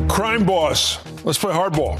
Crime boss. Let's play hardball.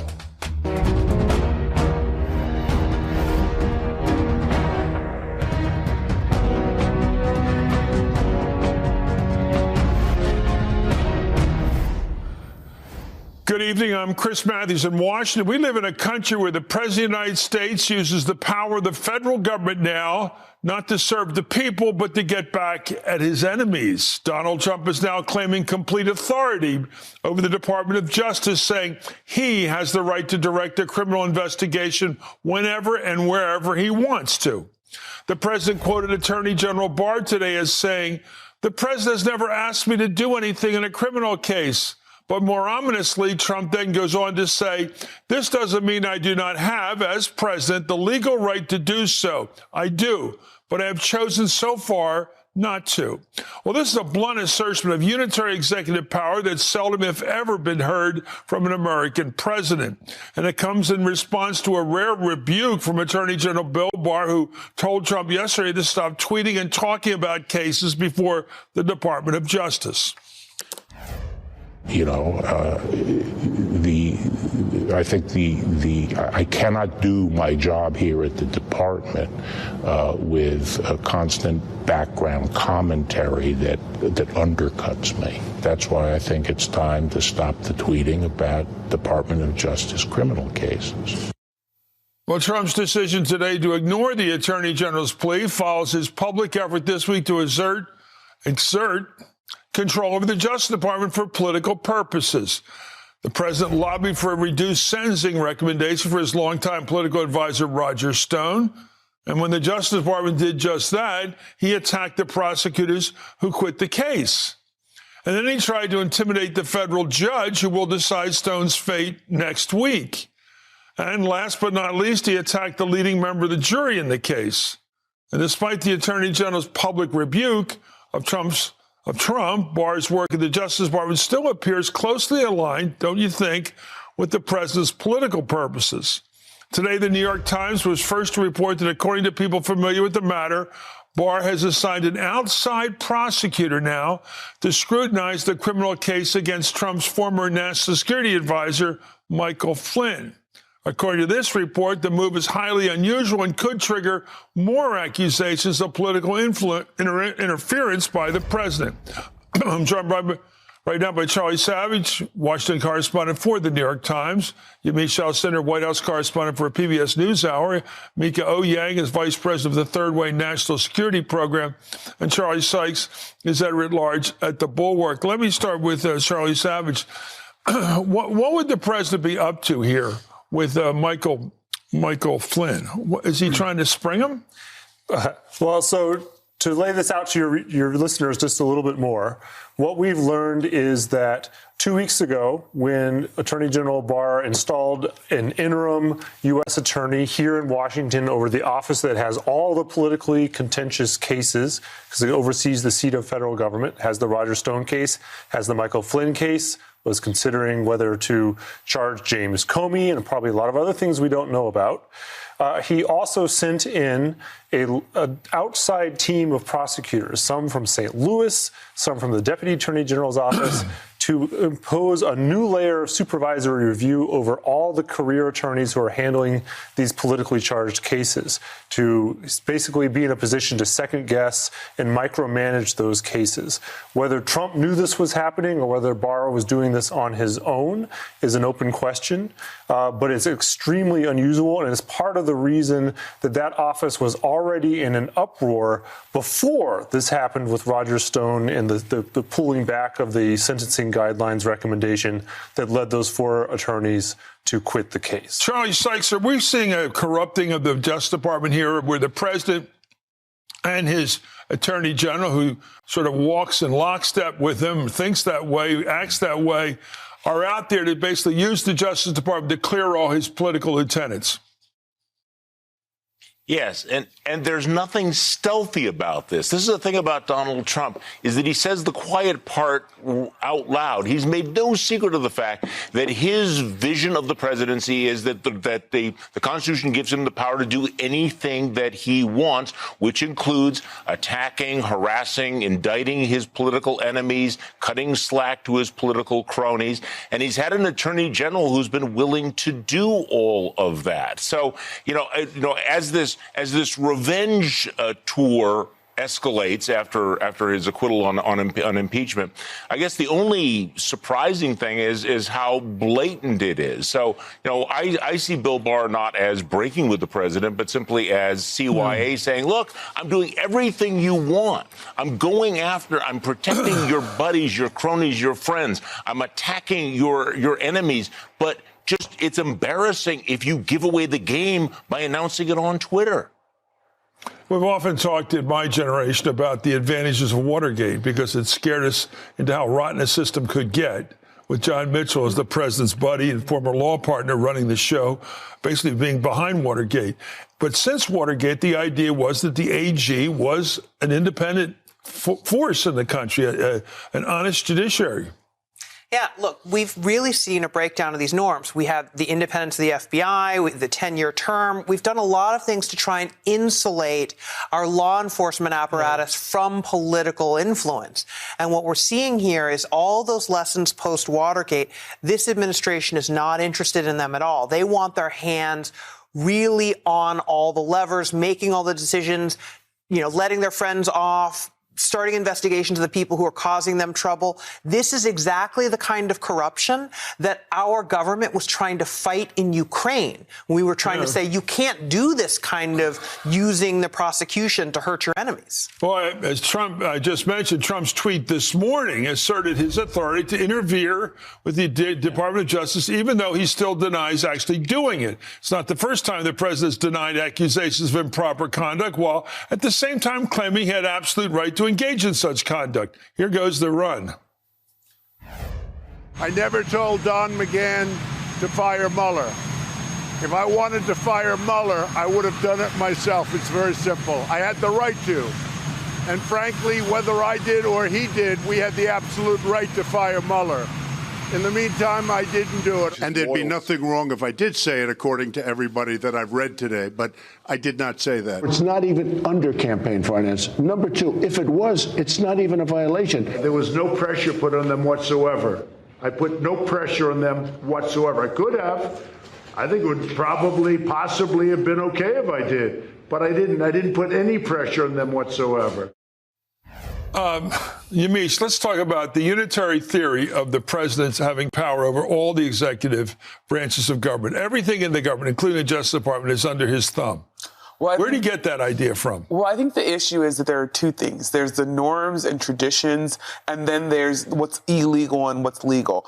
Good evening. I'm Chris Matthews in Washington. We live in a country where the President of the United States uses the power of the federal government now not to serve the people, but to get back at his enemies. Donald Trump is now claiming complete authority over the Department of Justice, saying he has the right to direct a criminal investigation whenever and wherever he wants to. The president quoted Attorney General Barr today as saying, "The president has never asked me to do anything in a criminal case." But more ominously, Trump then goes on to say, "This doesn't mean I do not have, as president, the legal right to do so. I do, but I have chosen so far not to." Well, this is a blunt assertion of unitary executive power that's seldom, if ever, been heard from an American president. And it comes in response to a rare rebuke from Attorney General Bill Barr, who told Trump yesterday to stop tweeting and talking about cases before the Department of Justice. I cannot do my job here at the department with a constant background commentary that undercuts me. That's why I think it's time to stop the tweeting about Department of Justice criminal cases. Well, Trump's decision today to ignore the Attorney General's plea follows his public effort this week to exert control over the Justice Department for political purposes. The president lobbied for a reduced sentencing recommendation for his longtime political advisor, Roger Stone. And when the Justice Department did just that, he attacked the prosecutors who quit the case. And then he tried to intimidate the federal judge who will decide Stone's fate next week. And last but not least, he attacked the leading member of the jury in the case. And despite the Attorney General's public rebuke of Trump, Barr's work at the Justice Department still appears closely aligned, don't you think, with the president's political purposes. Today, the New York Times was first to report that, according to people familiar with the matter, Barr has assigned an outside prosecutor now to scrutinize the criminal case against Trump's former national security advisor, Michael Flynn. According to this report, the move is highly unusual and could trigger more accusations of political interference by the president. I'm joined right now by Charlie Savage, Washington correspondent for the New York Times. Michelle Center, White House correspondent for PBS NewsHour. Mika Yang is vice president of the Third Way National Security Program. And Charlie Sykes is editor-at-large at The Bulwark. Let me start with Charlie Savage. What would the president be up to here with Michael Flynn? Is he trying to spring him? Well, so to lay this out to your listeners just a little bit more, what we've learned is that 2 weeks ago, when Attorney General Barr installed an interim U.S. attorney here in Washington over the office that has all the politically contentious cases, because it oversees the seat of federal government, has the Roger Stone case, has the Michael Flynn case, was considering whether to charge James Comey and probably a lot of other things we don't know about. He also sent in an outside team of prosecutors, some from St. Louis, some from the Deputy Attorney General's office, to impose a new layer of supervisory review over all the career attorneys who are handling these politically charged cases, to basically be in a position to second guess and micromanage those cases. Whether Trump knew this was happening or whether Barr was doing this on his own is an open question, but it's extremely unusual, and it's part of the reason that office was already in an uproar before this happened with Roger Stone and the pulling back of the sentencing guidelines recommendation that led those 4 attorneys to quit the case. Charlie Sykes, are we seeing a corrupting of the Justice Department here where the president and his attorney general, who sort of walks in lockstep with him, thinks that way, acts that way, are out there to basically use the Justice Department to clear all his political lieutenants? Yes, and there's nothing stealthy about this. This is the thing about Donald Trump, is that he says the quiet part out loud. He's made no secret of the fact that his vision of the presidency is that the Constitution gives him the power to do anything that he wants, which includes attacking, harassing, indicting his political enemies, cutting slack to his political cronies. And he's had an attorney general who's been willing to do all of that. So, as this revenge tour escalates after his acquittal on impeachment, I guess the only surprising thing is how blatant it is. So, I see Bill Barr not as breaking with the president, but simply as CYA saying, look, I'm doing everything you want. I'm protecting your buddies, your cronies, your friends. I'm attacking your enemies. But it's embarrassing if you give away the game by announcing it on Twitter. We've often talked in my generation about the advantages of Watergate because it scared us into how rotten a system could get, with John Mitchell as the president's buddy and former law partner running the show, basically being behind Watergate. But since Watergate, the idea was that the AG was an independent force in the country, an honest judiciary. Yeah, look, we've really seen a breakdown of these norms. We have the independence of the FBI, the 10-year term. We've done a lot of things to try and insulate our law enforcement apparatus from political influence. And what we're seeing here is all those lessons post-Watergate. This administration is not interested in them at all. They want their hands really on all the levers, making all the decisions, letting their friends off, starting investigations of the people who are causing them trouble. This is exactly the kind of corruption that our government was trying to fight in Ukraine. We were trying to say, you can't do this kind of using the prosecution to hurt your enemies. Well, as I just mentioned, Trump's tweet this morning asserted his authority to interfere with the Department of Justice, even though he still denies actually doing it. It's not the first time the president's denied accusations of improper conduct, while at the same time claiming he had absolute right to engage in such conduct. Here goes the run. I never told Don McGahn to fire Mueller. If I wanted to fire Mueller, I would have done it myself. It's very simple. I had the right to. And frankly, whether I did or he did, we had the absolute right to fire Mueller. In the meantime, I didn't do it. And there'd be nothing wrong if I did say it, according to everybody that I've read today. But I did not say that. It's not even under campaign finance. Number two, if it was, it's not even a violation. There was no pressure put on them whatsoever. I put no pressure on them whatsoever. I could have. I think it would possibly have been okay if I did. But I didn't. I didn't put any pressure on them whatsoever. Yamiche, let's talk about the unitary theory of the president's having power over all the executive branches of government. Everything in the government, including the Justice Department, is under his thumb. Well, where did he get that idea from? Well, I think the issue is that there are two things. There's the norms and traditions, and then there's what's illegal and what's legal.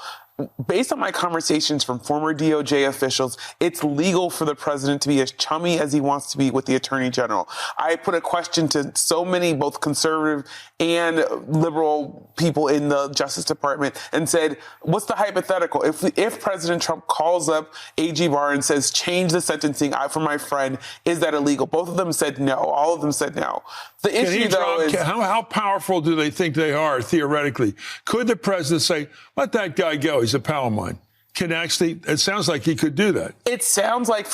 Based on my conversations from former DOJ officials, it's legal for the president to be as chummy as he wants to be with the attorney general. I put a question to so many, both conservative and liberal people in the Justice Department, and said, what's the hypothetical? If President Trump calls up AG Barr and says, change the sentencing for my friend, is that illegal? Both of them said no. All of them said no. The issue, though, is how powerful do they think they are, theoretically? Could the president say, let that guy go, he's a pal of mine? It sounds like he could do that. It sounds like,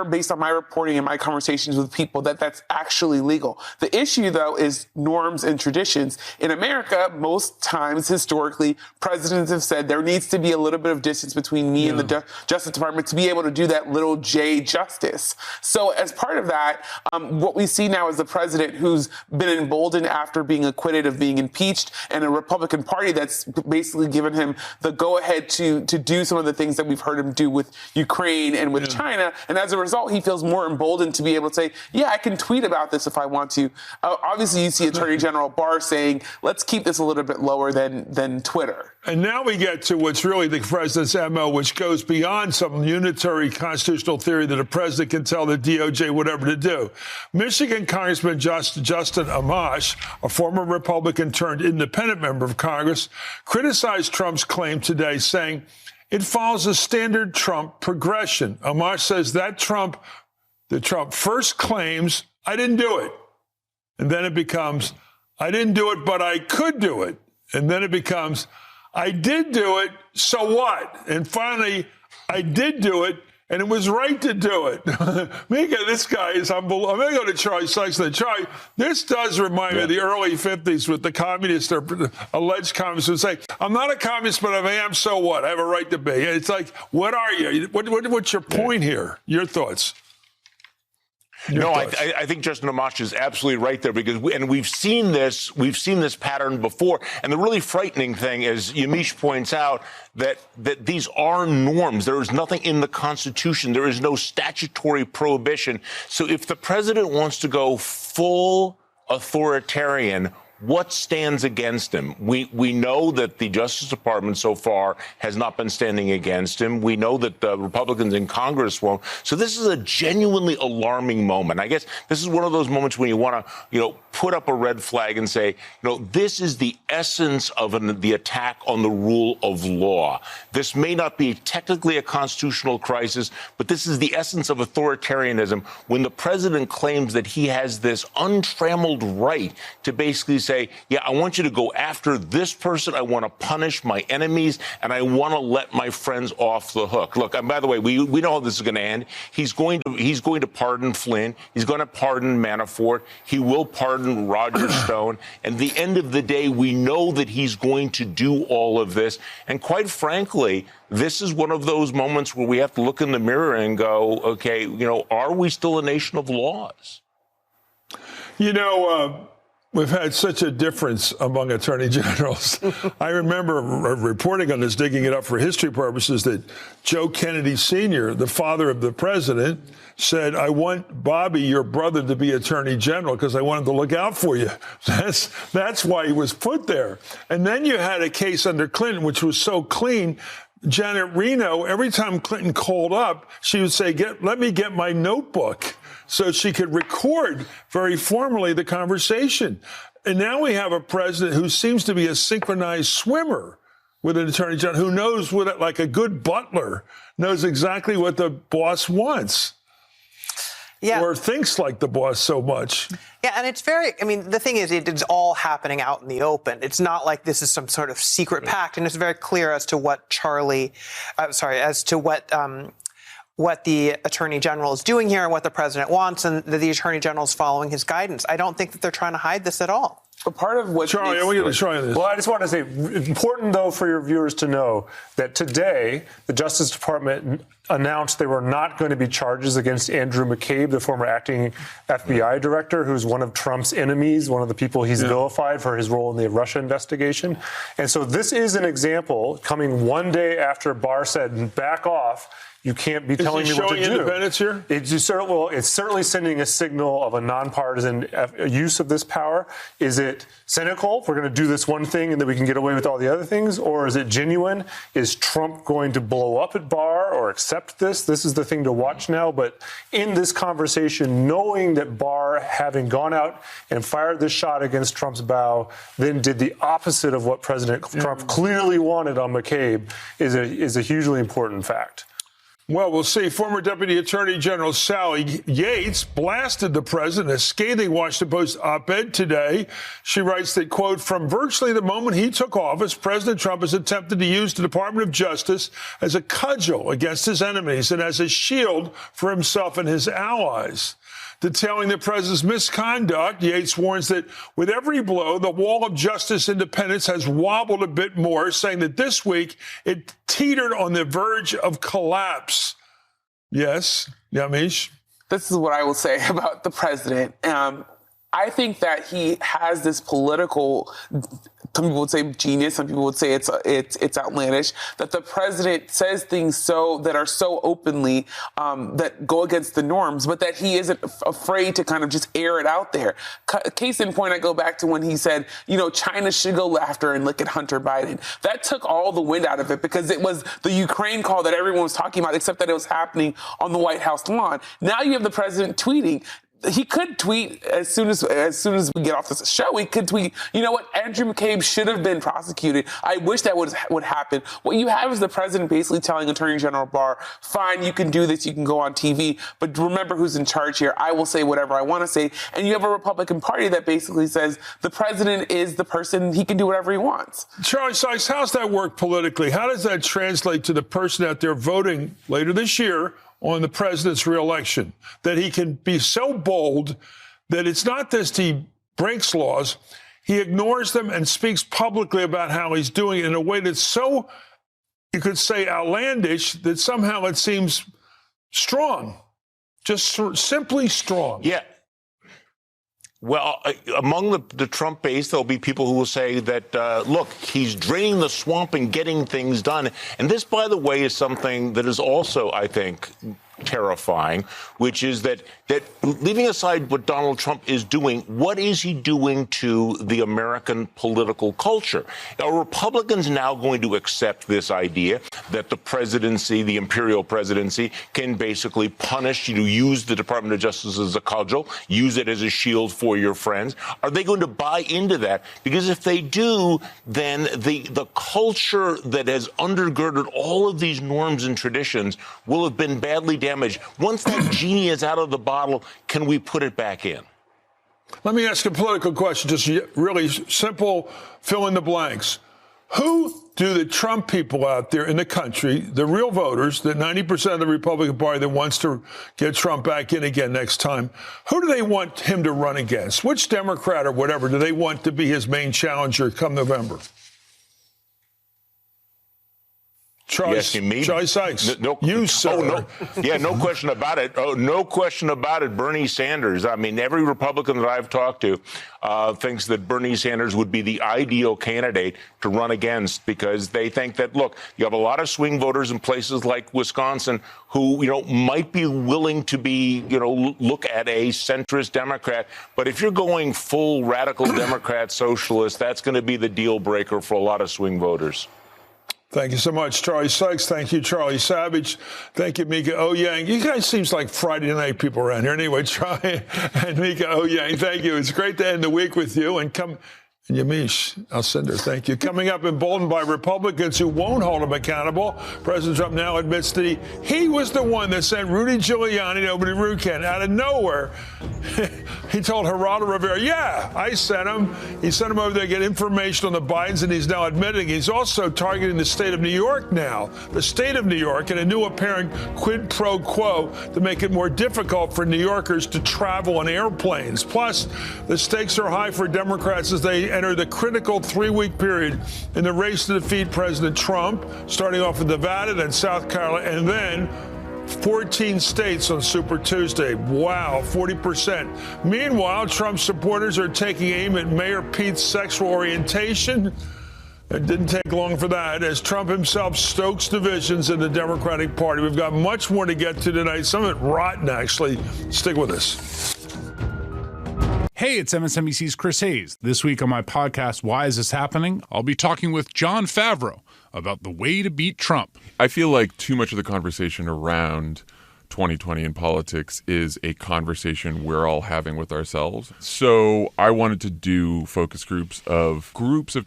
based on my reporting and my conversations with people, that's actually legal. The issue, though, is norms and traditions. In America, most times, historically, presidents have said there needs to be a little bit of distance between me and the Justice Department to be able to do that little J justice. So as part of that, what we see now is the president who's been emboldened after being acquitted of being impeached, and a Republican Party that's basically given him the go-ahead to do some of the things that we've heard him do with Ukraine and with China. And as a result, he feels more emboldened to be able to say, yeah, I can tweet about this if I want to. Obviously, you see Attorney General Barr saying, let's keep this a little bit lower than Twitter. And now we get to what's really the president's MO, which goes beyond some unitary constitutional theory that a president can tell the DOJ whatever to do. Michigan Congressman Justin Amash, a former Republican turned independent member of Congress, criticized Trump's claim today, saying it follows a standard Trump progression. Amash says that Trump that Trump first claims, I didn't do it. And then it becomes, I didn't do it, but I could do it. And then it becomes, I did do it, so what? And finally, I did do it, and it was right to do it. Mika, this guy is unbelievable. I'm going to go to Charlie Sykes. Charlie, this does remind me of the early 50s with the communists, or alleged communists, who say, I'm not a communist, but if I am, so what? I have a right to be. It's like, what are you? What's your point here? Your thoughts? I think Justin Amash is absolutely right there, because we've seen this pattern before. And the really frightening thing, as Yamiche points out, that these are norms. There is nothing in the Constitution. There is no statutory prohibition. So if the president wants to go full authoritarian, what stands against him? We know that the Justice Department so far has not been standing against him. We know that the Republicans in Congress won't. So this is a genuinely alarming moment. I guess this is one of those moments when you want to, put up a red flag and say, this is the essence of the attack on the rule of law. This may not be technically a constitutional crisis, but this is the essence of authoritarianism when the president claims that he has this untrammeled right to basically say, yeah, I want you to go after this person. I want to punish my enemies, and I want to let my friends off the hook. Look, and by the way, we know how this is going to end. He's going to pardon Flynn. He's going to pardon Manafort. He will pardon Roger Stone. And at the end of the day, we know that he's going to do all of this. And quite frankly, this is one of those moments where we have to look in the mirror and go, okay, are we still a nation of laws? We've had such a difference among attorney generals. I remember reporting on this, digging it up for history purposes, that Joe Kennedy Sr., the father of the president, said, I want Bobby, your brother, to be attorney general because I want him to look out for you. That's why he was put there. And then you had a case under Clinton, which was so clean. Janet Reno, every time Clinton called up, she would say, let me get my notebook, so she could record very formally the conversation. And now we have a president who seems to be a synchronized swimmer with an attorney general who knows, like a good butler, knows exactly what the boss wants. Yeah. Or thinks like the boss so much. Yeah, and it's the thing is, it's all happening out in the open. It's not like this is some sort of secret pact, and it's very clear as to what what the attorney general is doing here and what the president wants, and that the attorney general is following his guidance. I don't think that they're trying to hide this at all. But part of what Charlie, I want you to try this. Well, I just want to say, important, though, for your viewers to know that today the Justice Department announced there were not going to be charges against Andrew McCabe, the former acting FBI director, who's one of Trump's enemies, one of the people he's vilified for his role in the Russia investigation. And so this is an example coming one day after Barr said, back off. You can't be telling me what to do. Is he showing independence here? It's certainly sending a signal of a nonpartisan use of this power. Is it cynical? We're going to do this one thing and then we can get away with all the other things? Or is it genuine? Is Trump going to blow up at Barr or accept this? This is the thing to watch now. But in this conversation, knowing that Barr, having gone out and fired this shot against Trump's bow, then did the opposite of what President Trump clearly wanted on McCabe is a hugely important fact. Well, we'll see. Former Deputy Attorney General Sally Yates blasted the president, a scathing Washington Post op-ed today. She writes that, quote, from virtually the moment he took office, President Trump has attempted to use the Department of Justice as a cudgel against his enemies and as a shield for himself and his allies. Detailing the president's misconduct, Yates warns that with every blow, the wall of justice independence has wobbled a bit more, saying that this week it teetered on the verge of collapse. Yes, Yamiche? This is what I will say about the president. I think that he has this political, some people would say genius, some people would say it's outlandish, that the president says things that are so openly that go against the norms, but that he isn't afraid to kind of just air it out there. Case in point, I go back to when he said, China should go after and look at Hunter Biden. That took all the wind out of it because it was the Ukraine call that everyone was talking about, except that it was happening on the White House lawn. Now you have the president tweeting, he could tweet as soon as we get off this show. He could tweet, you know what, Andrew McCabe should have been prosecuted. I wish that would happen. What you have is the president basically telling Attorney General Barr, fine, you can do this, you can go on TV, but remember who's in charge here. I will say whatever I want to say. And you have a Republican Party that basically says the president is the person, he can do whatever he wants. Charlie Sykes, how's that work politically? How does that translate to the person out there voting later this year on the president's reelection, that he can be so bold that it's not just he breaks laws, he ignores them and speaks publicly about how he's doing it in a way that's so, you could say, outlandish that somehow it seems strong, just simply strong. Yeah. Well, among the Trump base, there'll be people who will say that, look, he's draining the swamp and getting things done. And this, by the way, is something that is also, I think, terrifying, which is that leaving aside what Donald Trump is doing, what is he doing to the American political culture? Are Republicans now going to accept this idea that the presidency, the imperial presidency, can basically punish you, use the Department of Justice as a cudgel, use it as a shield for your friends? Are they going to buy into that? Because if they do, then the culture that has undergirded all of these norms and traditions will have been badly damaged. Once that genie is out of the bottle, can we put it back in? Let me ask a political question, just really simple, fill in the blanks. Who do the Trump people out there in the country, the real voters, the 90% of the Republican Party that wants to get Trump back in again next time, who do they want him to run against? Which Democrat or whatever do they want to be his main challenger come November? Charlie Sykes. You, sir. Oh, no. Yeah, no question about it. Oh, no question about it. Bernie Sanders. I mean, every Republican that I've talked to thinks that Bernie Sanders would be the ideal candidate to run against, because they think that, look, you have a lot of swing voters in places like Wisconsin who, might be willing to be, look at a centrist Democrat. But if you're going full radical Democrat socialist, that's going to be the deal breaker for a lot of swing voters. Thank you so much, Charlie Sykes. Thank you, Charlie Savage. Thank you, Mika Oyang. You guys seems like Friday night people around here. Anyway, Charlie and Mika Oyang, thank you. It's great to end the week with you. And Yamish Alcindor, thank you. Coming up, emboldened by Republicans who won't hold him accountable, President Trump now admits that he was the one that sent Rudy Giuliani over to Rucan out of nowhere. He told Geraldo Rivera, yeah, I sent him. He sent him over there to get information on the Bidens, and he's now admitting he's also targeting the state of New York now, the state of New York, and a new apparent quid pro quo to make it more difficult for New Yorkers to travel on airplanes. Plus, the stakes are high for Democrats as they enter the critical 3-week period in the race to defeat President Trump, starting off with Nevada, then South Carolina, and then 14 states on Super Tuesday. Wow, 40%. Meanwhile, Trump supporters are taking aim at Mayor Pete's sexual orientation. It didn't take long for that, as Trump himself stokes divisions in the Democratic Party. We've got much more to get to tonight, some of it rotten, actually. Stick with us. Hey, it's MSNBC's Chris Hayes. This week on my podcast, Why Is This Happening?, I'll be talking with Jon Favreau about the way to beat Trump. I feel like too much of the conversation around 2020 in politics is a conversation we're all having with ourselves. So I wanted to do focus groups of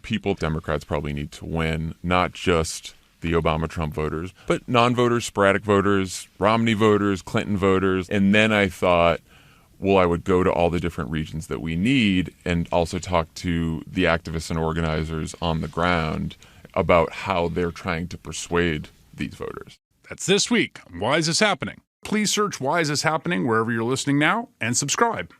people Democrats probably need to win, not just the Obama-Trump voters, but non-voters, sporadic voters, Romney voters, Clinton voters. And then I thought, well, I would go to all the different regions that we need and also talk to the activists and organizers on the ground about how they're trying to persuade these voters. That's this week on Why Is This Happening? Please search Why Is This Happening wherever you're listening now and subscribe.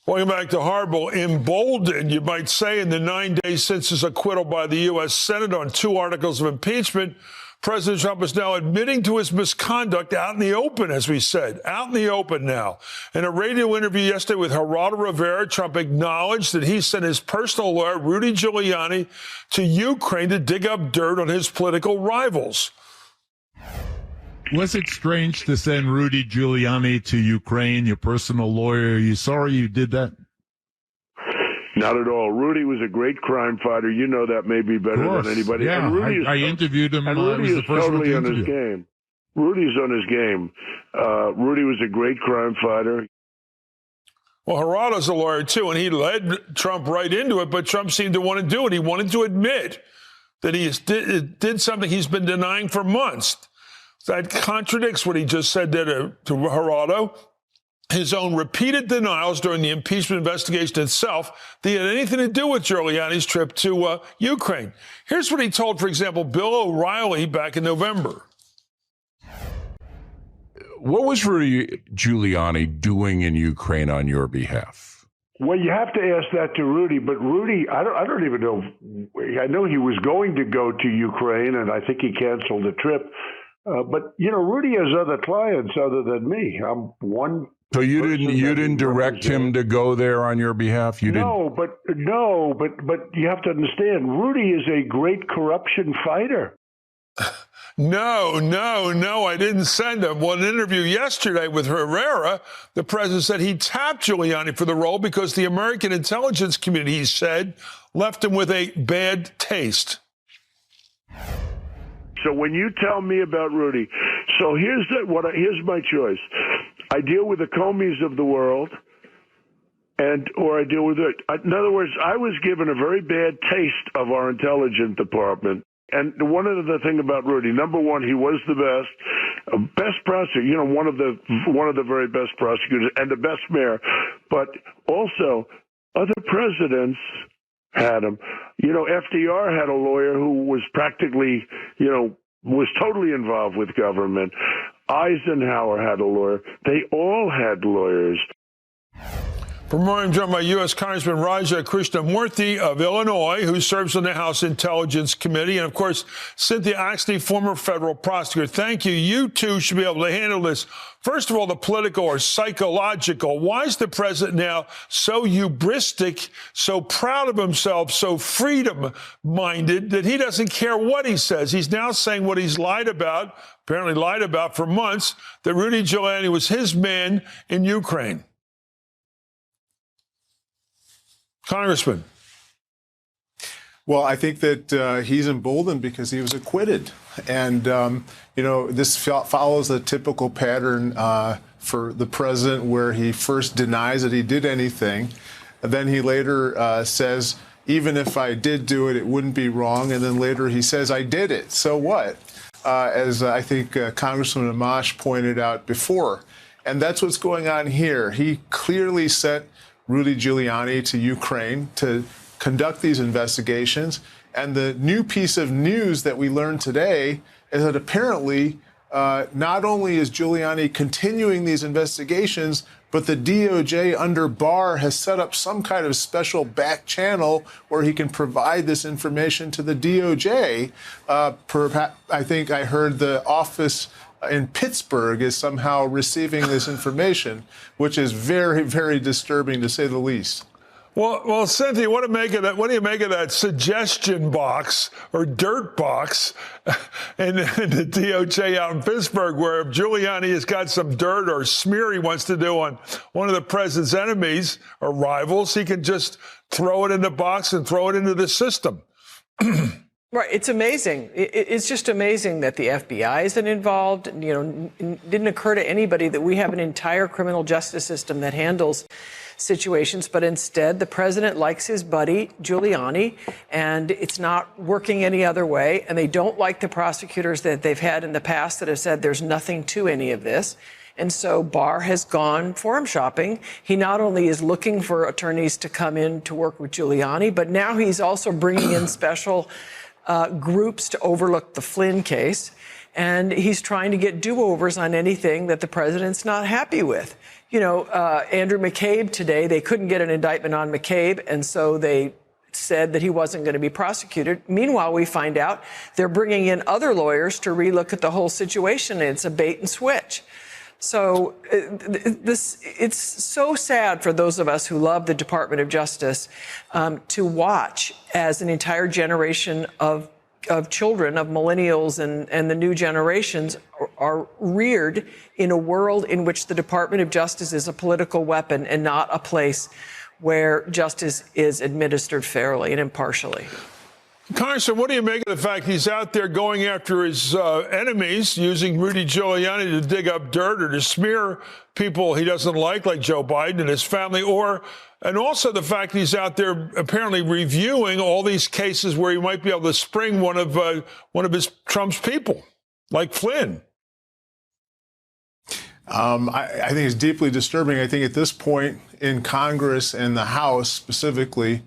Welcome back to Hardball. Emboldened, you might say, in the 9 days since his acquittal by the U.S. Senate on 2 articles of impeachment, President Trump is now admitting to his misconduct out in the open, as we said, out in the open now. In a radio interview yesterday with Geraldo Rivera, Trump acknowledged that he sent his personal lawyer, Rudy Giuliani, to Ukraine to dig up dirt on his political rivals. Was it strange to send Rudy Giuliani to Ukraine, your personal lawyer? Are you sorry you did that? Not at all. Rudy was a great crime fighter. You know that maybe better than anybody. Yeah, and Rudy I interviewed him. And Rudy was the is first totally one on to his interview. game. Rudy's on his game. Rudy was a great crime fighter. Well, Geraldo's a lawyer, too, and he led Trump right into it, but Trump seemed to want to do it. He wanted to admit that he did something he's been denying for months. That contradicts what he just said there to Geraldo. His own repeated denials during the impeachment investigation itself that he had anything to do with Giuliani's trip to Ukraine. Here's what he told, for example, Bill O'Reilly back in November. What was Rudy Giuliani doing in Ukraine on your behalf? Well, you have to ask that to Rudy, but Rudy, I don't even know. I know he was going to go to Ukraine, and I think he canceled the trip. But Rudy has other clients other than me. I'm one. So you didn't direct him to go there on your behalf? No, but you have to understand, Rudy is a great corruption fighter. No, I didn't send him. Well, in an interview yesterday with Herrera, the president said he tapped Giuliani for the role because the American intelligence community, he said, left him with a bad taste. So when you tell me about Rudy, so here's my choice. I deal with the Comeys of the world, or I deal with it. In other words, I was given a very bad taste of our intelligence department. And one of the thing about Rudy, number one, he was the best prosecutor, one of the very best prosecutors and the best mayor. But also, other presidents had him. FDR had a lawyer who was practically, was totally involved with government. Eisenhower had a lawyer. They all had lawyers. For more, I'm joined by U.S. Congressman Raja Krishnamurthy of Illinois, who serves on the House Intelligence Committee, and, of course, Cynthia Axley, former federal prosecutor. Thank you. You two should be able to handle this. First of all, the political or psychological. Why is the president now so hubristic, so proud of himself, so freedom-minded that he doesn't care what he says? He's now saying what he's apparently lied about for months, that Rudy Giuliani was his man in Ukraine. Congressman. Well, I think that he's emboldened because he was acquitted. And, this follows a typical pattern for the president where he first denies that he did anything. And then he later says, even if I did do it, it wouldn't be wrong. And then later he says, I did it. So what? As I think Congressman Amash pointed out before. And that's what's going on here. He clearly sent Rudy Giuliani to Ukraine to conduct these investigations. And the new piece of news that we learned today is that apparently not only is Giuliani continuing these investigations, but the DOJ under Barr has set up some kind of special back channel where he can provide this information to the DOJ. Perhaps, I think I heard the office in Pittsburgh is somehow receiving this information, which is very, very disturbing to say the least. Well, Cynthia, what do you make of that suggestion box or dirt box in the DOJ out in Pittsburgh, where if Giuliani has got some dirt or smear he wants to do on one of the president's enemies or rivals, he can just throw it in the box and throw it into the system. Right. It's amazing. It's just amazing that the FBI isn't involved. It didn't occur to anybody that we have an entire criminal justice system that handles situations, but instead the president likes his buddy Giuliani, and it's not working any other way. And they don't like the prosecutors that they've had in the past that have said there's nothing to any of this. And so Barr has gone forum shopping. He not only is looking for attorneys to come in to work with Giuliani, but now he's also bringing in special groups to overlook the Flynn case. And he's trying to get do-overs on anything that the president's not happy with. Andrew McCabe today, they couldn't get an indictment on McCabe, and so they said that he wasn't going to be prosecuted. Meanwhile, we find out they're bringing in other lawyers to relook at the whole situation, and it's a bait and switch. So it's so sad for those of us who love the Department of Justice to watch as an entire generation of children, of millennials and the new generations are reared in a world in which the Department of Justice is a political weapon and not a place where justice is administered fairly and impartially. Congressman, what do you make of the fact he's out there going after his enemies, using Rudy Giuliani to dig up dirt or to smear people he doesn't like Joe Biden and his family, and also the fact he's out there apparently reviewing all these cases where he might be able to spring one of his Trump's people, like Flynn? I think it's deeply disturbing. I think at this point in Congress and the House specifically,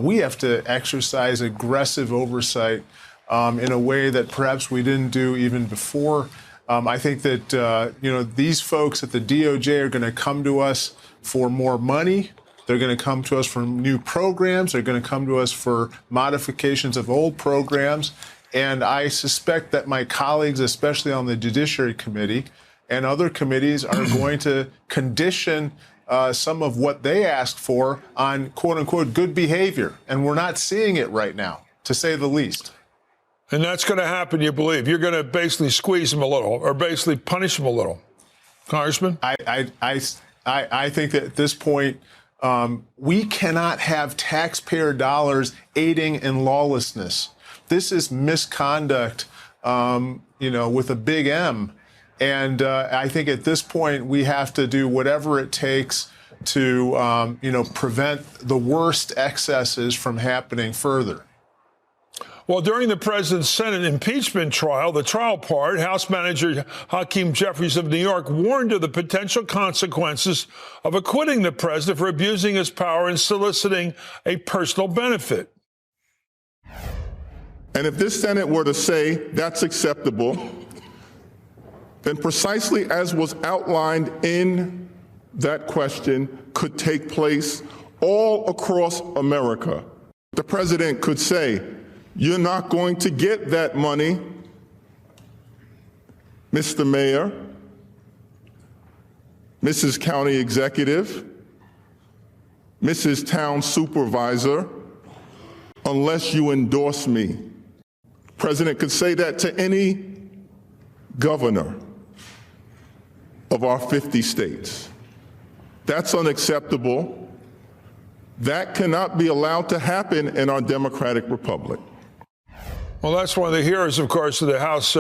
we have to exercise aggressive oversight in a way that perhaps we didn't do even before. I think that, these folks at the DOJ are going to come to us for more money. They're going to come to us for new programs. They're going to come to us for modifications of old programs. And I suspect that my colleagues, especially on the Judiciary Committee and other committees, are going to condition some of what they asked for on, quote unquote, good behavior. And we're not seeing it right now, to say the least. And that's going to happen, you believe? You're going to basically squeeze them a little, or basically punish them a little, Congressman? I think that at this point, we cannot have taxpayer dollars aiding in lawlessness. This is misconduct, with a big M. And I think at this point, we have to do whatever it takes to, prevent the worst excesses from happening further. Well, during the president's Senate impeachment trial, the trial part, House Manager Hakeem Jeffries of New York warned of the potential consequences of acquitting the president for abusing his power and soliciting a personal benefit. And if this Senate were to say that's acceptable, then precisely as was outlined in that question could take place all across America. The president could say, "You're not going to get that money, Mr. Mayor, Mrs. County Executive, Mrs. Town Supervisor, unless you endorse me." The president could say that to any governor of our 50 states. That's unacceptable. That cannot be allowed to happen in our democratic republic. Well, that's one of the heroes, of course, of the House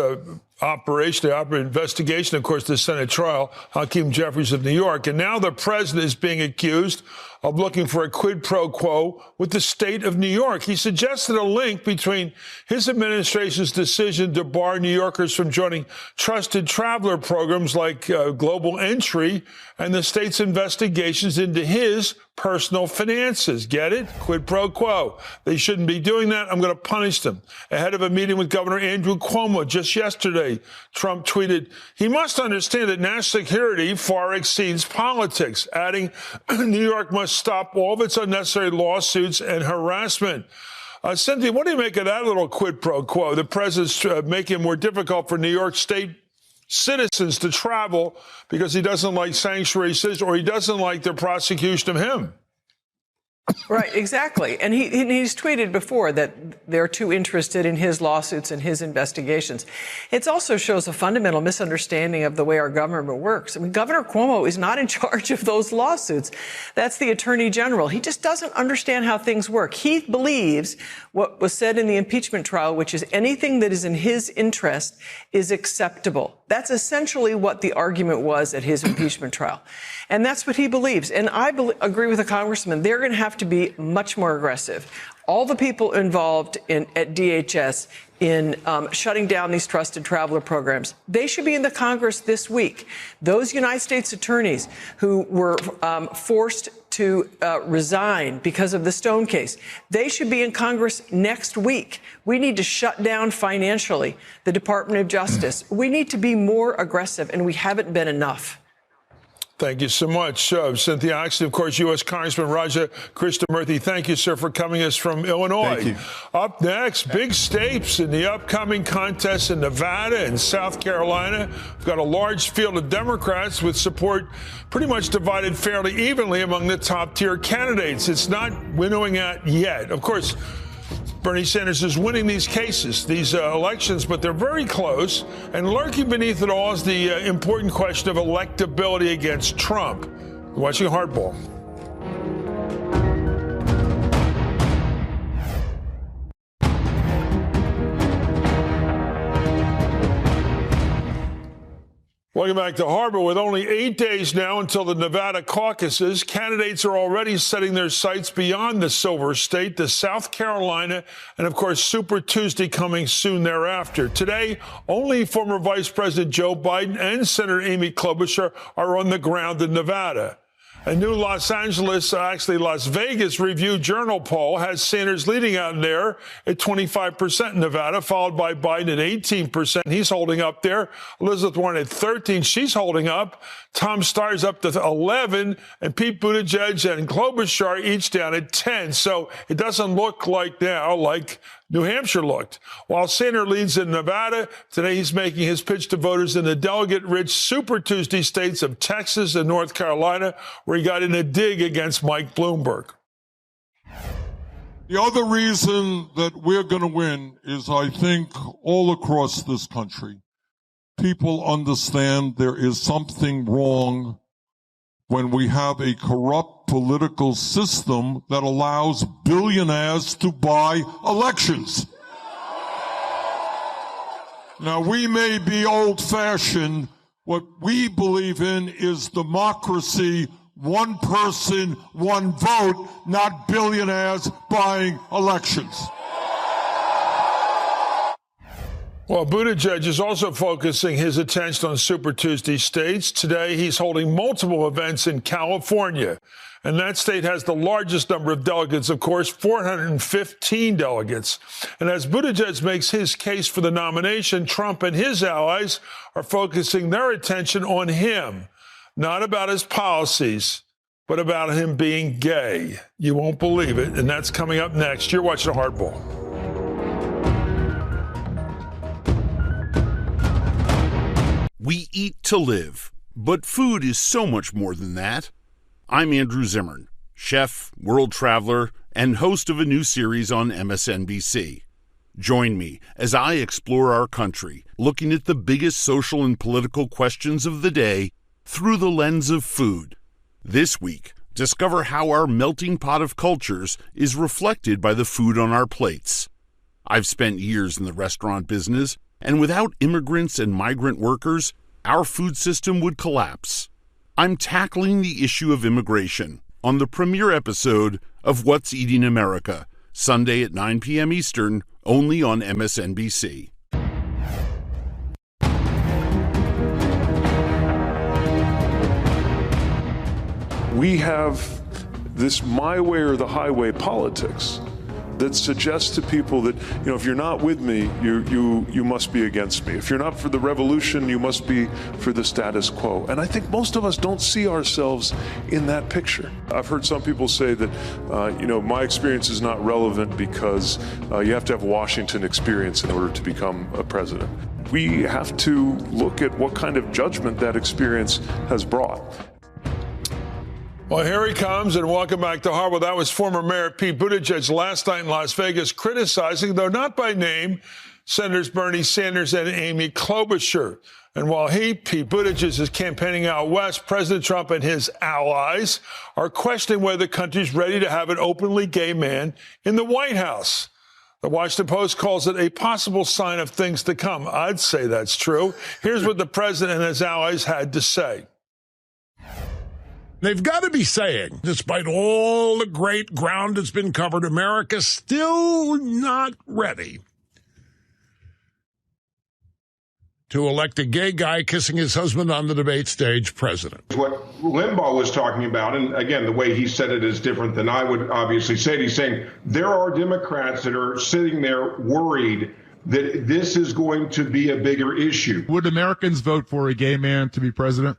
investigation, of course, the Senate trial, Hakeem Jeffries of New York. And now the president is being accused of looking for a quid pro quo with the state of New York. He suggested a link between his administration's decision to bar New Yorkers from joining trusted traveler programs like Global Entry and the state's investigations into his personal finances. Get it? Quid pro quo. They shouldn't be doing that. I'm going to punish them. Ahead of a meeting with Governor Andrew Cuomo just yesterday, Trump tweeted, "He must understand that national security far exceeds politics," adding, "New York must stop all of its unnecessary lawsuits and harassment." Cynthia, what do you make of that little quid pro quo? The president's making it more difficult for New York State citizens to travel because he doesn't like sanctuary cities or he doesn't like their prosecution of him. Right, exactly. And he's tweeted before that they're too interested in his lawsuits and his investigations. It also shows a fundamental misunderstanding of the way our government works. I mean, Governor Cuomo is not in charge of those lawsuits. That's the Attorney General. He just doesn't understand how things work. He believes what was said in the impeachment trial, which is anything that is in his interest is acceptable. That's essentially what the argument was at his impeachment trial. And that's what he believes. And I agree with the congressman. They're going to have to be much more aggressive. All the people involved at DHS in shutting down these trusted traveler programs, they should be in the Congress this week. Those United States attorneys who were forced to resign because of the Stone case, they should be in Congress next week. We need to shut down financially the Department of Justice. We need to be more aggressive, and we haven't been enough. Thank you so much, Cynthia Oxley. Of course, U.S. Congressman Raja Krishnamurthy, thank you, sir, for coming us from Illinois. Thank you. Up next, big stakes in the upcoming contests in Nevada and South Carolina. We've got a large field of Democrats with support pretty much divided fairly evenly among the top-tier candidates. It's not winnowing out yet. Of course, Bernie Sanders is winning these cases, these elections, but they're very close. And lurking beneath it all is the important question of electability against Trump. You're watching Hardball. Welcome back to Hardball. With only 8 days now until the Nevada caucuses, candidates are already setting their sights beyond the Silver State to South Carolina and, of course, Super Tuesday coming soon thereafter. Today, only former Vice President Joe Biden and Senator Amy Klobuchar are on the ground in Nevada. A new Las Vegas Review Journal poll has Sanders leading out there at 25% in Nevada, followed by Biden at 18%. He's holding up there. Elizabeth Warren at 13%. She's holding up. Tom Steyer's up to 11%, and Pete Buttigieg and Klobuchar each down at 10%. So it doesn't look like now like New Hampshire looked. While Sanders leads in Nevada, today he's making his pitch to voters in the delegate-rich Super Tuesday states of Texas and North Carolina, where he got in a dig against Mike Bloomberg. The other reason that we're going to win is, I think, all across this country, people understand there is something wrong when we have a corrupt political system that allows billionaires to buy elections. Now, we may be old-fashioned. What we believe in is democracy, one person, one vote, not billionaires buying elections. Well, Buttigieg is also focusing his attention on Super Tuesday states. Today, he's holding multiple events in California, and that state has the largest number of delegates, of course, 415 delegates. And as Buttigieg makes his case for the nomination, Trump and his allies are focusing their attention on him, not about his policies, but about him being gay. You won't believe it, and that's coming up next. You're watching Hardball. We eat to live, but food is so much more than that. I'm Andrew Zimmern, chef, world traveler, and host of a new series on MSNBC. Join me as I explore our country, looking at the biggest social and political questions of the day through the lens of food. This week, discover how our melting pot of cultures is reflected by the food on our plates. I've spent years in the restaurant business, and without immigrants and migrant workers, our food system would collapse. I'm tackling the issue of immigration on the premiere episode of What's Eating America, Sunday at 9 p.m. Eastern, only on MSNBC. We have this my way or the highway politics that suggests to people that, if you're not with me, you must be against me. If you're not for the revolution, you must be for the status quo. And I think most of us don't see ourselves in that picture. I've heard some people say that, my experience is not relevant because you have to have Washington experience in order to become a president. We have to look at what kind of judgment that experience has brought. Well, here he comes, and welcome back to Hardball. That was former Mayor Pete Buttigieg last night in Las Vegas criticizing, though not by name, Senators Bernie Sanders and Amy Klobuchar. And while Pete Buttigieg is campaigning out west, President Trump and his allies are questioning whether the country's ready to have an openly gay man in the White House. The Washington Post calls it a possible sign of things to come. I'd say that's true. Here's what the president and his allies had to say. They've got to be saying, despite all the great ground that's been covered, America's still not ready to elect a gay guy kissing his husband on the debate stage president. What Limbaugh was talking about, and again, the way he said it is different than I would obviously say it. He's saying there are Democrats that are sitting there worried that this is going to be a bigger issue. Would Americans vote for a gay man to be president?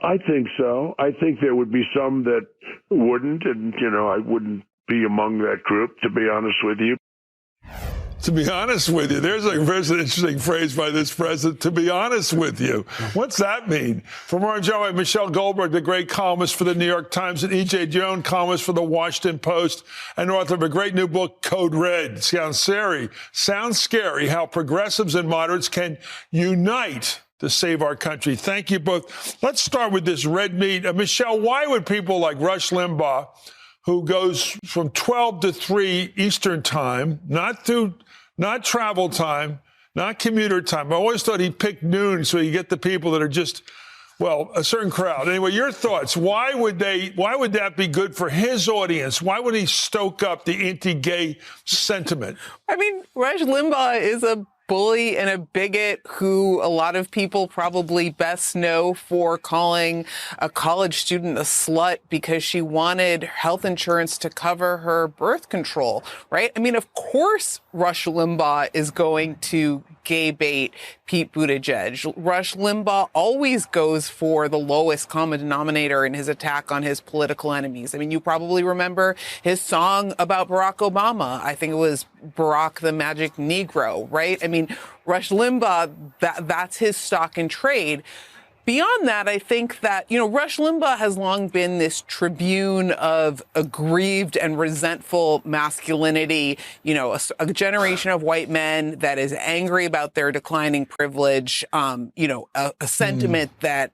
I think so. I think there would be some that wouldn't, and, I wouldn't be among that group, to be honest with you. To be honest with you, there's an interesting phrase by this president, to be honest with you. What's that mean? For more on Joe, Michelle Goldberg, the great columnist for the New York Times, and E.J. Jones, columnist for the Washington Post, and author of a great new book, Code Red. Sounds scary how progressives and moderates can unite to save our country. Thank you both. Let's start with this red meat. Michelle, why would people like Rush Limbaugh, who goes from 12 to 3 Eastern time, not travel time, not commuter time. I always thought he picked noon so you get the people that are just, well, a certain crowd. Anyway, your thoughts. Why would that be good for his audience? Why would he stoke up the anti-gay sentiment? I mean, Rush Limbaugh is a bully and a bigot who a lot of people probably best know for calling a college student a slut because she wanted health insurance to cover her birth control, right? I mean, of course, Rush Limbaugh is going to gay bait Pete Buttigieg. Rush Limbaugh always goes for the lowest common denominator in his attack on his political enemies. I mean, you probably remember his song about Barack Obama. I think it was Barack the Magic Negro, right? I mean, Rush Limbaugh, that's his stock in trade. Beyond that, I think that, Rush Limbaugh has long been this tribune of aggrieved and resentful masculinity, a generation of white men that is angry about their declining privilege, a sentiment that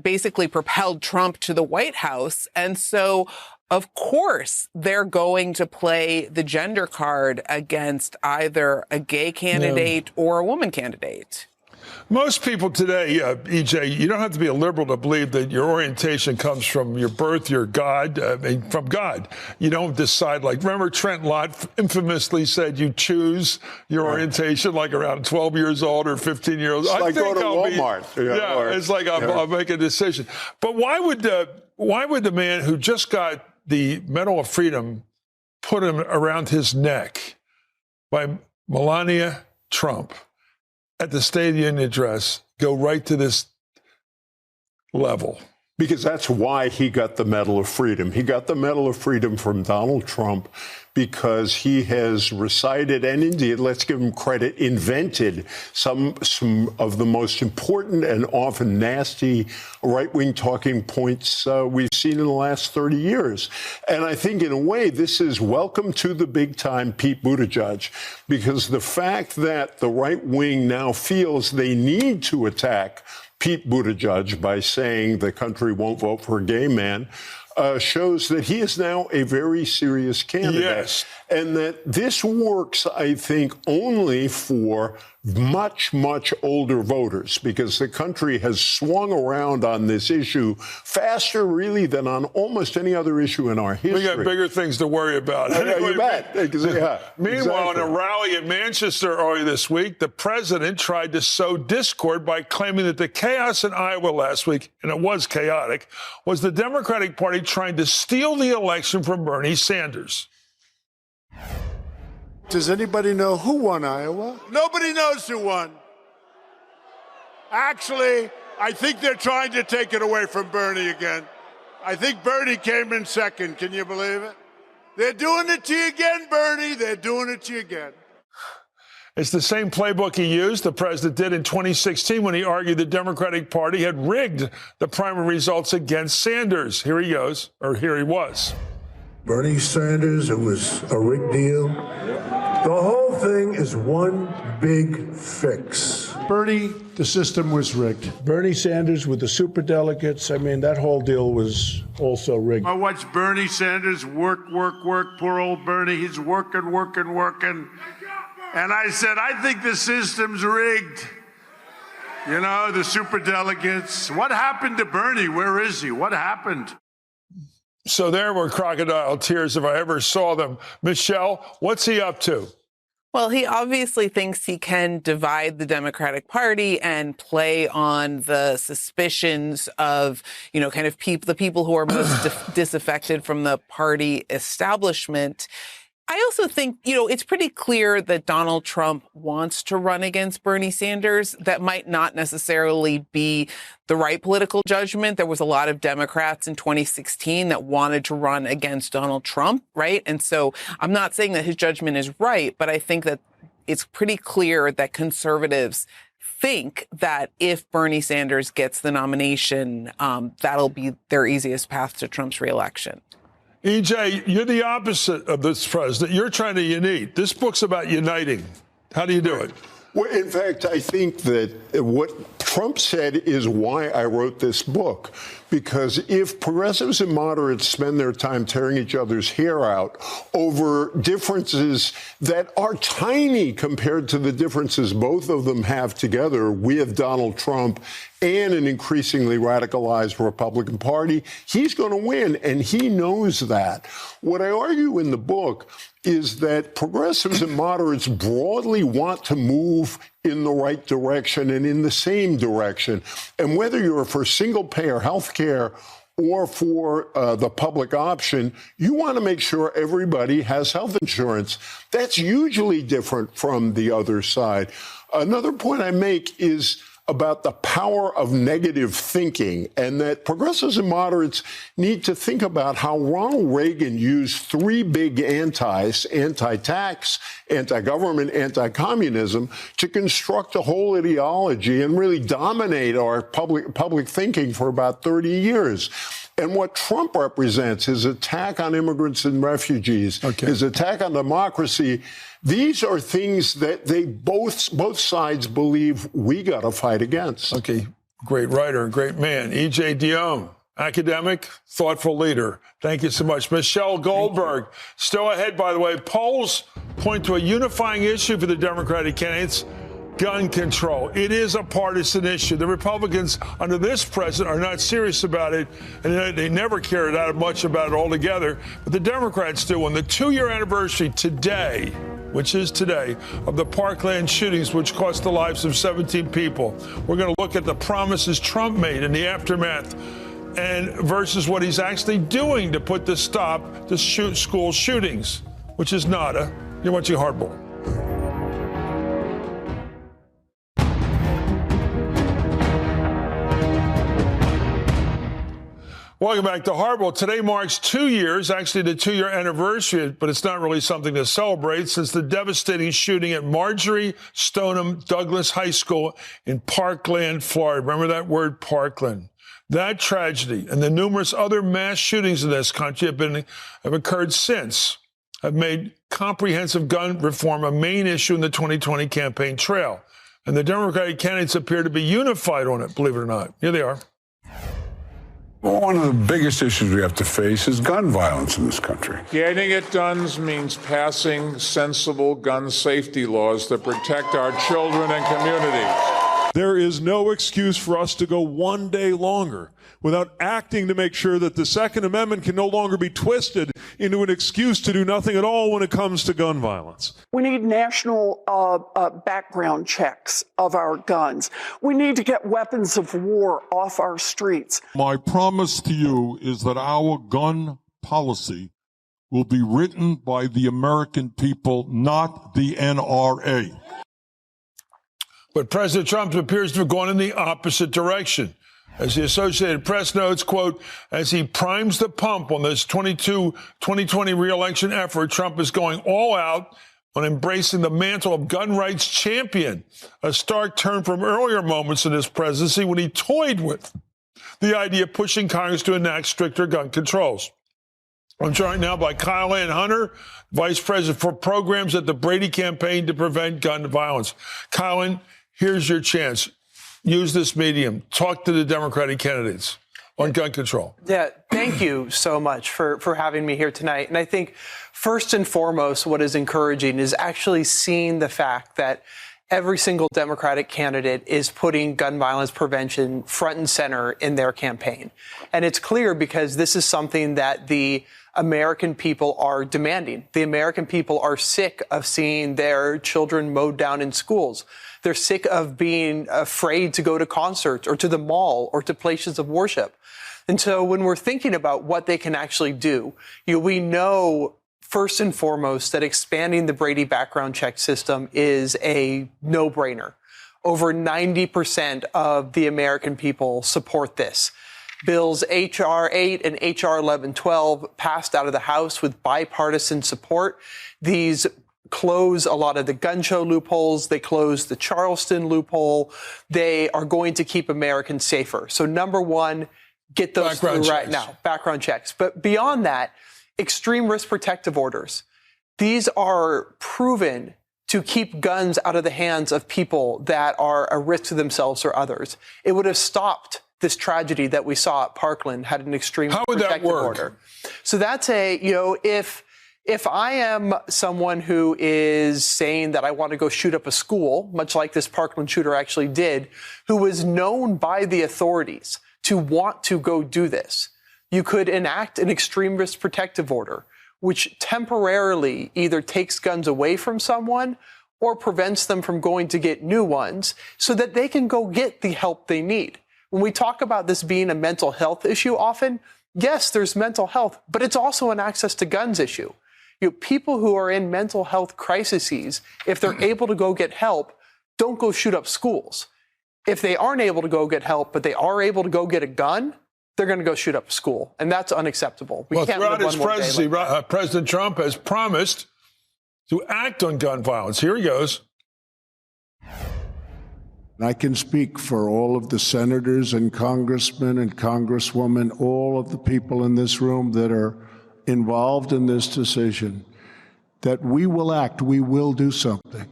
basically propelled Trump to the White House. And so, of course, they're going to play the gender card against either a gay candidate or a woman candidate. Most people today, EJ, you don't have to be a liberal to believe that your orientation comes from your birth, your God, from God. You don't decide, remember Trent Lott infamously said you choose your orientation like around 12 years old or 15 years old. It's like go to Walmart. It's like I'll make a decision. But why would the man who just got the Medal of Freedom put him around his neck by Melania Trump at the State of the Union address go right to this level? Because that's why he got the Medal of Freedom. He got the Medal of Freedom from Donald Trump because he has recited and indeed, let's give him credit, invented some of the most important and often nasty right-wing talking points we've seen in the last 30 years. And I think in a way, this is welcome to the big time Pete Buttigieg, because the fact that the right wing now feels they need to attack Pete Buttigieg by saying the country won't vote for a gay man shows that he is now a very serious candidate. Yes. And that this works, I think, only for much, much older voters, because the country has swung around on this issue faster, really, than on almost any other issue in our history. We got bigger things to worry about. Anyway, you bet. Yeah, meanwhile, in a rally in Manchester earlier this week, the president tried to sow discord by claiming that the chaos in Iowa last week, and it was chaotic, was the Democratic Party trying to steal the election from Bernie Sanders. Does anybody know who won Iowa? Nobody knows who won. Actually, I think they're trying to take it away from Bernie again. I think Bernie came in second. Can you believe it? They're doing it to you again, Bernie. They're doing it to you again. It's the same playbook he used, the president did in 2016 when he argued the Democratic Party had rigged the primary results against Sanders. Here he goes, or here he was. Bernie Sanders, it was a rigged deal. The whole thing is one big fix. Bernie, the system was rigged. Bernie Sanders with the superdelegates, I mean, that whole deal was also rigged. I watched Bernie Sanders work. Poor old Bernie, he's working. And I said, I think the system's rigged. You know, the superdelegates. What happened to Bernie? Where is he? What happened? So there were crocodile tears if I ever saw them. Michelle, what's he up to? Well, he obviously thinks he can divide the Democratic Party and play on the suspicions of, kind of the people who are most disaffected from the party establishment. I also think, it's pretty clear that Donald Trump wants to run against Bernie Sanders. That might not necessarily be the right political judgment. There was a lot of Democrats in 2016 that wanted to run against Donald Trump, right? And so I'm not saying that his judgment is right, but I think that it's pretty clear that conservatives think that if Bernie Sanders gets the nomination, that'll be their easiest path to Trump's reelection. EJ, you're the opposite of this president. You're trying to unite. This book's about uniting. How do you do it? Well, in fact, I think that what Trump said is why I wrote this book, because if progressives and moderates spend their time tearing each other's hair out over differences that are tiny compared to the differences both of them have together with Donald Trump and an increasingly radicalized Republican Party, he's going to win, and he knows that. What I argue in the book is that progressives and moderates broadly want to move in the right direction and in the same direction. And whether you're for single-payer health care or for the public option, you want to make sure everybody has health insurance. That's usually different from the other side. Another point I make is about the power of negative thinking, and that progressives and moderates need to think about how Ronald Reagan used three big antis, anti-tax, anti-government, anti-communism, to construct a whole ideology and really dominate our public thinking for about 30 years. And what Trump represents, his attack on immigrants and refugees, his attack on democracy, these are things that they both sides believe we got to fight against. Okay, great writer, great man. E.J. Dionne, academic, thoughtful leader. Thank you so much. Michelle Goldberg, still ahead, by the way. Polls point to a unifying issue for the Democratic candidates, gun control. It is a partisan issue. The Republicans under this president are not serious about it, and they never cared that much about it altogether. But the Democrats do. On the 2-year anniversary today, which is today, of the Parkland shootings, which cost the lives of 17 people, we're going to look at the promises Trump made in the aftermath and versus what he's actually doing to put the stop to school shootings, which is nada. You're watching Hardball. Welcome back to Hardball. Today marks 2 years, actually the 2-year anniversary, but it's not really something to celebrate, since the devastating shooting at Marjorie Stoneman Douglas High School in Parkland, Florida. Remember that word, Parkland. That tragedy and the numerous other mass shootings in this country have occurred since, have made comprehensive gun reform a main issue in the 2020 campaign trail. And the Democratic candidates appear to be unified on it, believe it or not. Here they are. Well, one of the biggest issues we have to face is gun violence in this country. Getting it done means passing sensible gun safety laws that protect our children and communities. There is no excuse for us to go one day longer without acting to make sure that the Second Amendment can no longer be twisted into an excuse to do nothing at all when it comes to gun violence. We need national background checks of our guns. We need to get weapons of war off our streets. My promise to you is that our gun policy will be written by the American people, not the NRA. But President Trump appears to have gone in the opposite direction. As the Associated Press notes, quote, as he primes the pump on this 2020 re-election effort, Trump is going all out on embracing the mantle of gun rights champion, a stark turn from earlier moments in his presidency when he toyed with the idea of pushing Congress to enact stricter gun controls. I'm joined now by Kyle Hunter, Vice President for Programs at the Brady Campaign to Prevent Gun Violence. Kyle, here's your chance. Use this medium. Talk to the Democratic candidates on gun control. Yeah, thank you so much for having me here tonight. And I think first and foremost, what is encouraging is actually seeing the fact that every single Democratic candidate is putting gun violence prevention front and center in their campaign. And it's clear because this is something that the American people are demanding. The American people are sick of seeing their children mowed down in schools. They're sick of being afraid to go to concerts or to the mall or to places of worship. And so when we're thinking about what they can actually do, we know first and foremost that expanding the Brady background check system is a no-brainer. Over 90% of the American people support this. Bills H.R. 8 and H.R. 1112 passed out of the House with bipartisan support. These close a lot of the gun show loopholes. They close the Charleston loophole. They are going to keep Americans safer. So number one, get those through right now, background checks. But beyond that, extreme risk protective orders. These are proven to keep guns out of the hands of people that are a risk to themselves or others. It would have stopped this tragedy that we saw at Parkland had an extreme protective order. So that's if I am someone who is saying that I want to go shoot up a school, much like this Parkland shooter actually did, who was known by the authorities to want to go do this, you could enact an extreme risk protective order, which temporarily either takes guns away from someone or prevents them from going to get new ones so that they can go get the help they need. When we talk about this being a mental health issue often, yes, there's mental health, but it's also an access to guns issue. People who are in mental health crises, if they're able to go get help, don't go shoot up schools. If they aren't able to go get help, but they are able to go get a gun, they're going to go shoot up a school. And that's unacceptable. We can't throughout live his one more day presidency, like that. President Trump has promised to act on gun violence. Here he goes. I can speak for all of the senators and congressmen and congresswomen, all of the people in this room that are involved in this decision, that we will act. We will do something.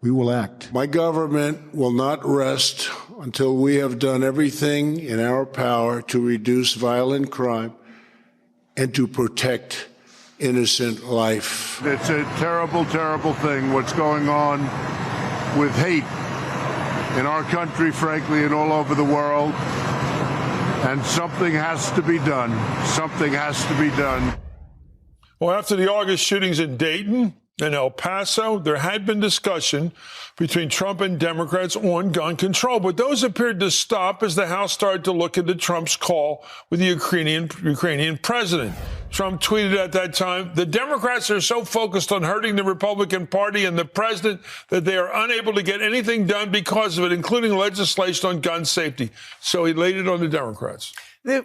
We will act. My government will not rest until we have done everything in our power to reduce violent crime and to protect innocent life. It's a terrible, terrible thing what's going on with hate in our country, frankly, and all over the world. And something has to be done. Something has to be done. Well, after the August shootings in Dayton and El Paso, there had been discussion between Trump and Democrats on gun control, but those appeared to stop as the House started to look into Trump's call with the Ukrainian president. Trump tweeted at that time, "The Democrats are so focused on hurting the Republican Party and the president that they are unable to get anything done because of it, including legislation on gun safety." So he laid it on the Democrats.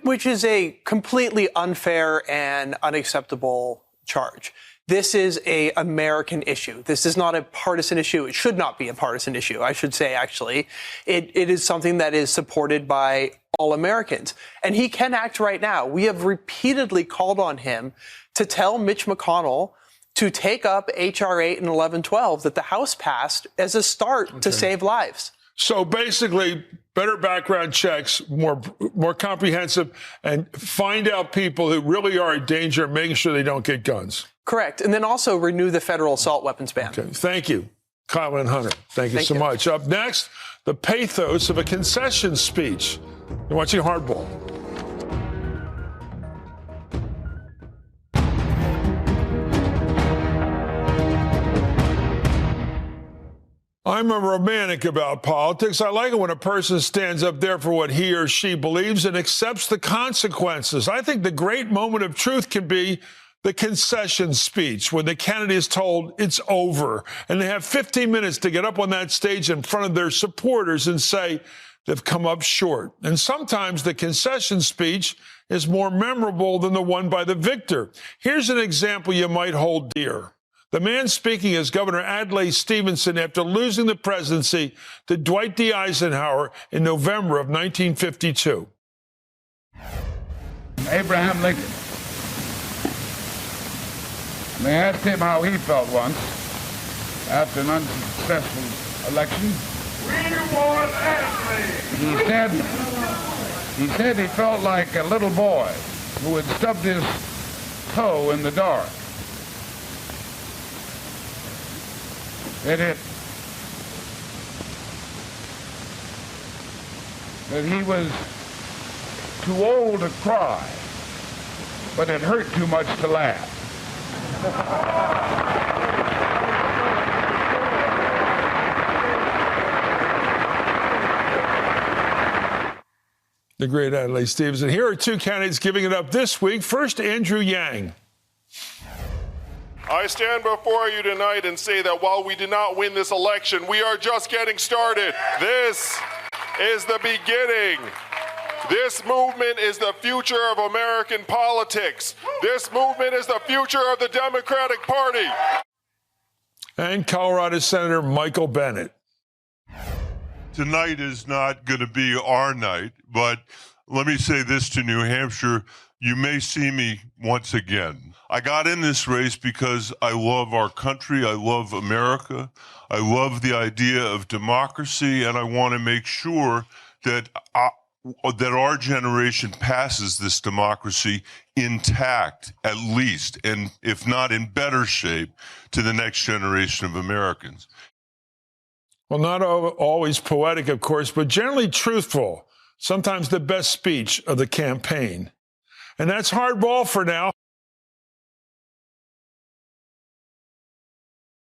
Which is a completely unfair and unacceptable charge. This is an American issue. This is not a partisan issue. It should not be a partisan issue, I should say, actually. It is something that is supported by all Americans. And he can act right now. We have repeatedly called on him to tell Mitch McConnell to take up H.R. 8 and 1112 that the House passed as a start to save lives. So basically, better background checks, more comprehensive, and find out people who really are in danger, making sure they don't get guns. Correct. And then also renew the federal assault weapons ban. Okay. Thank you, Colin and Hunter. Thank you so much. Up next, the pathos of a concession speech. You're watching Hardball. I'm a romantic about politics. I like it when a person stands up there for what he or she believes and accepts the consequences. I think the great moment of truth can be the concession speech, when the candidate is told it's over, and they have 15 minutes to get up on that stage in front of their supporters and say they've come up short. And sometimes the concession speech is more memorable than the one by the victor. Here's an example you might hold dear. The man speaking is Governor Adlai Stevenson after losing the presidency to Dwight D. Eisenhower in November of 1952. Abraham Lincoln. They asked him how he felt once after an unsuccessful election. He said he felt like a little boy who had stubbed his toe in the dark. That he was too old to cry, but it hurt too much to laugh. The great Adlai Stevenson. Here are two candidates giving it up this week. First, Andrew Yang. I stand before you tonight and say that while we did not win this election, we are just getting started. This is the beginning. This movement is the future of American politics. This movement is the future of the Democratic Party. And Colorado Senator Michael Bennet. Tonight is not going to be our night, but let me say this to New Hampshire. You may see me once again. I got in this race because I love our country. I love America. I love the idea of democracy, and I want to make sure that that our generation passes this democracy intact, at least, and if not in better shape, to the next generation of Americans. Well, not always poetic, of course, but generally truthful. Sometimes the best speech of the campaign. And that's Hardball for now.